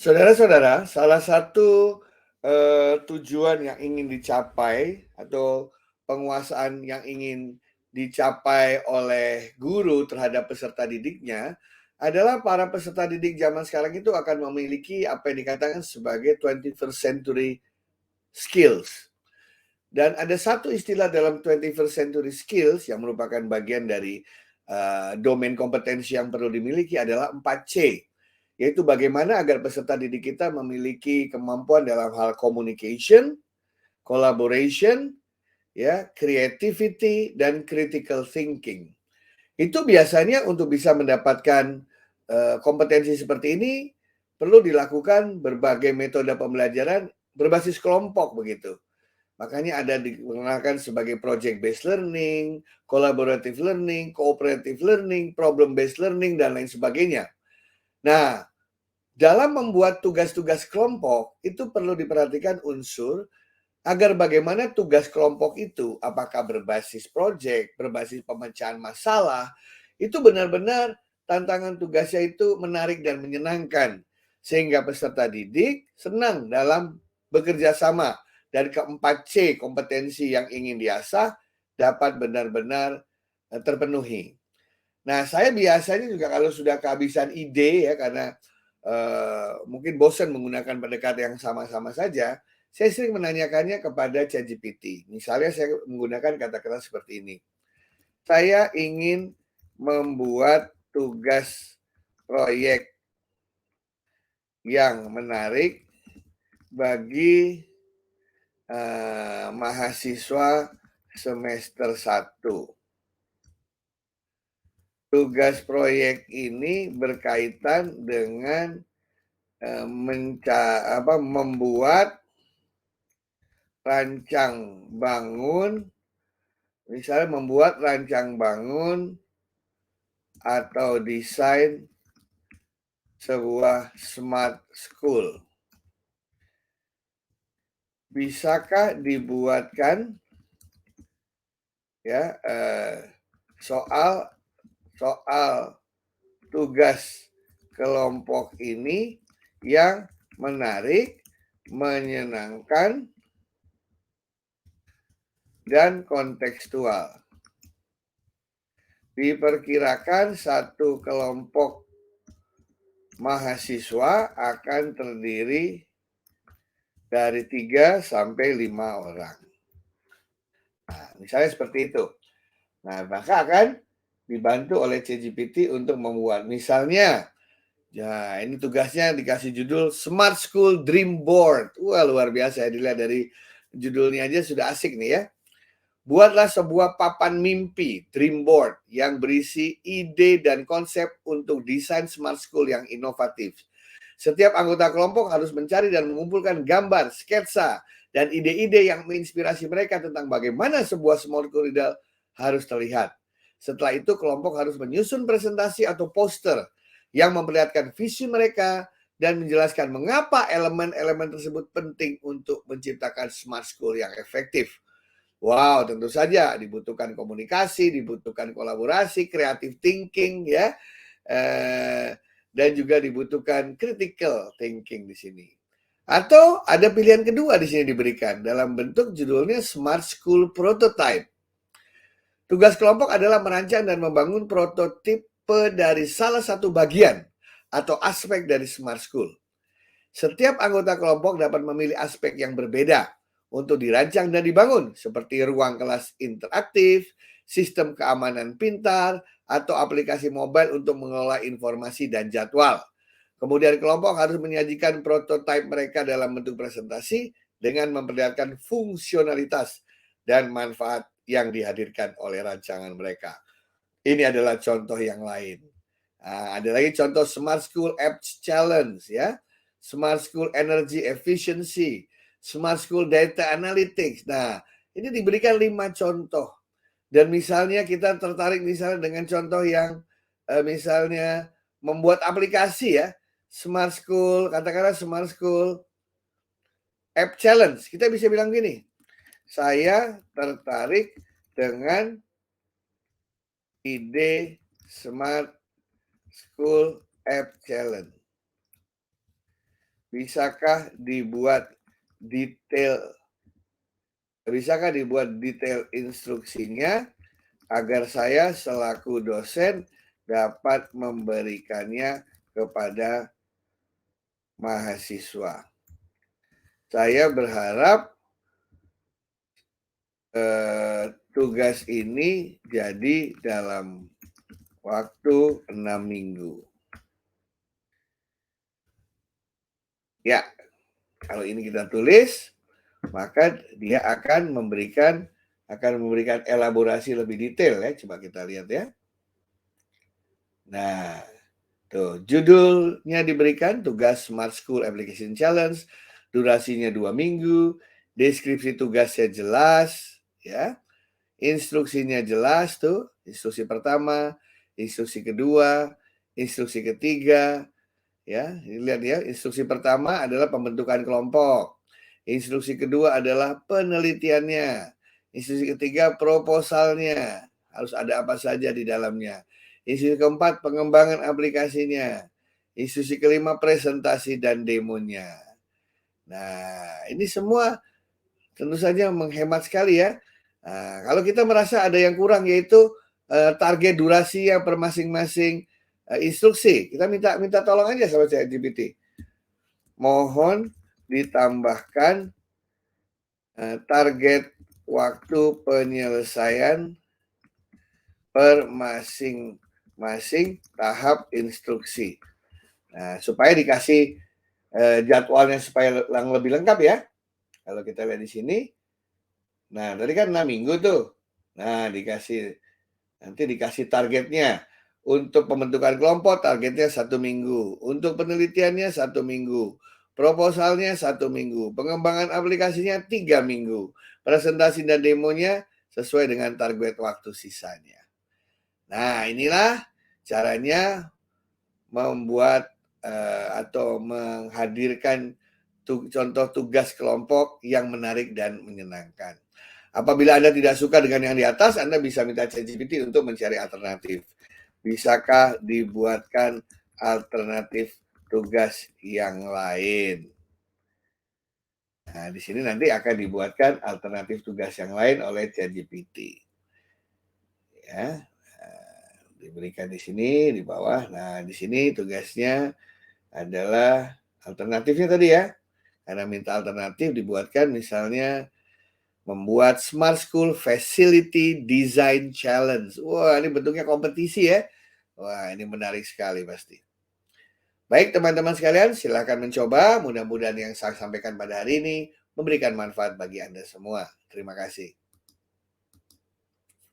Saudara-saudara, salah satu, tujuan yang ingin dicapai atau penguasaan yang ingin dicapai oleh guru terhadap peserta didiknya, adalah para peserta didik zaman sekarang itu akan memiliki apa yang dikatakan sebagai 21st century skills. Dan ada satu istilah dalam 21st century skills yang merupakan bagian dari, domain kompetensi yang perlu dimiliki adalah 4C. Yaitu bagaimana agar peserta didik kita memiliki kemampuan dalam hal communication, collaboration, ya, creativity, dan critical thinking. Itu biasanya untuk bisa mendapatkan kompetensi seperti ini perlu dilakukan berbagai metode pembelajaran berbasis kelompok begitu. Makanya ada digunakan sebagai project based learning, collaborative learning, cooperative learning, problem based learning, dan lain sebagainya. Nah, dalam membuat tugas-tugas kelompok, itu perlu diperhatikan unsur agar bagaimana tugas kelompok itu, apakah berbasis project, berbasis pemecahan masalah, itu benar-benar tantangan tugasnya itu menarik dan menyenangkan. Sehingga peserta didik senang dalam bekerja sama. Dan keempat C, kompetensi yang ingin diasah, dapat benar-benar terpenuhi. Nah, saya biasanya juga kalau sudah kehabisan ide ya karena mungkin bosan menggunakan pendekatan yang sama-sama saja, saya sering menanyakannya kepada ChatGPT. Misalnya saya menggunakan kata-kata seperti ini. Saya ingin membuat tugas proyek yang menarik bagi mahasiswa semester 1. Tugas proyek ini berkaitan dengan membuat rancang bangun, misalnya membuat rancang bangun atau desain sebuah smart school. Bisakah dibuatkan ya soal tugas kelompok ini yang menarik, menyenangkan, dan kontekstual. Diperkirakan satu kelompok mahasiswa akan terdiri dari 3 sampai 5 orang. Nah, misalnya seperti itu. Nah, maka akan dibantu oleh ChatGPT untuk membuat. Misalnya, ya ini tugasnya dikasih judul Smart School Dream Board. Wah, luar biasa ya, dilihat dari judulnya aja sudah asik nih ya. Buatlah sebuah papan mimpi, dream board, yang berisi ide dan konsep untuk desain smart school yang inovatif. Setiap anggota kelompok harus mencari dan mengumpulkan gambar, sketsa, dan ide-ide yang menginspirasi mereka tentang bagaimana sebuah smart school harus terlihat. Setelah itu, kelompok harus menyusun presentasi atau poster yang memperlihatkan visi mereka dan menjelaskan mengapa elemen-elemen tersebut penting untuk menciptakan smart school yang efektif. Wow, tentu saja dibutuhkan komunikasi, dibutuhkan kolaborasi, creative thinking ya, dan juga dibutuhkan critical thinking di sini. Atau ada pilihan kedua di sini diberikan dalam bentuk judulnya Smart School Prototype. Tugas kelompok adalah merancang dan membangun prototipe dari salah satu bagian atau aspek dari Smart School. Setiap anggota kelompok dapat memilih aspek yang berbeda untuk dirancang dan dibangun, seperti ruang kelas interaktif, sistem keamanan pintar, atau aplikasi mobile untuk mengelola informasi dan jadwal. Kemudian kelompok harus menyajikan prototipe mereka dalam bentuk presentasi dengan memperlihatkan fungsionalitas dan manfaat yang dihadirkan oleh rancangan mereka. Ini adalah contoh yang lain. Nah, ada lagi contoh Smart School Apps Challenge ya. Smart School Energy Efficiency, Smart School Data Analytics. Nah, ini diberikan 5 contoh. Dan misalnya kita tertarik misalnya dengan contoh yang misalnya membuat aplikasi ya. Smart School, katakanlah Smart School App Challenge. Kita bisa bilang gini, saya tertarik dengan ide Smart School App Challenge. Bisakah dibuat detail instruksinya agar saya selaku dosen dapat memberikannya kepada mahasiswa. Saya berharap tugas ini jadi dalam waktu 6 minggu. Ya, kalau ini kita tulis, maka dia akan memberikan elaborasi lebih detail ya. Coba kita lihat ya. Nah, tuh judulnya diberikan tugas Smart School Application Challenge, durasinya 2 minggu, deskripsi tugasnya jelas ya. Instruksinya jelas tuh, instruksi pertama, instruksi kedua, instruksi ketiga, ya. Lihat ya, instruksi pertama adalah pembentukan kelompok. Instruksi kedua adalah penelitiannya. Instruksi ketiga proposalnya. Harus ada apa saja di dalamnya. Instruksi keempat pengembangan aplikasinya. Instruksi kelima presentasi dan demonya. Nah, ini semua tentu saja menghemat sekali ya. Nah, kalau kita merasa ada yang kurang yaitu target durasi yang per masing-masing instruksi, kita minta tolong aja sama ChatGPT. Mohon ditambahkan target waktu penyelesaian per masing-masing tahap instruksi. Nah, supaya dikasih jadwalnya supaya lebih lengkap ya. Kalau kita lihat di sini, nah tadi kan 6 minggu tuh. Nah, nanti dikasih targetnya. Untuk pembentukan kelompok targetnya 1 minggu. Untuk penelitiannya 1 minggu. Proposalnya 1 minggu. Pengembangan aplikasinya 3 minggu. Presentasi dan demonya sesuai dengan target waktu sisanya. Nah, inilah caranya membuat atau menghadirkan contoh tugas kelompok yang menarik dan menyenangkan. Apabila Anda tidak suka dengan yang di atas, Anda bisa minta ChatGPT untuk mencari alternatif. Bisakah dibuatkan alternatif tugas yang lain? Nah, di sini nanti akan dibuatkan alternatif tugas yang lain oleh ChatGPT. Ya, diberikan di sini di bawah. Nah, di sini tugasnya adalah alternatifnya tadi ya. Karena minta alternatif dibuatkan misalnya membuat Smart School Facility Design Challenge. Wah, ini bentuknya kompetisi ya. Wah, ini menarik sekali pasti. Baik teman-teman sekalian, silakan mencoba. Mudah-mudahan yang saya sampaikan pada hari ini memberikan manfaat bagi Anda semua. Terima kasih.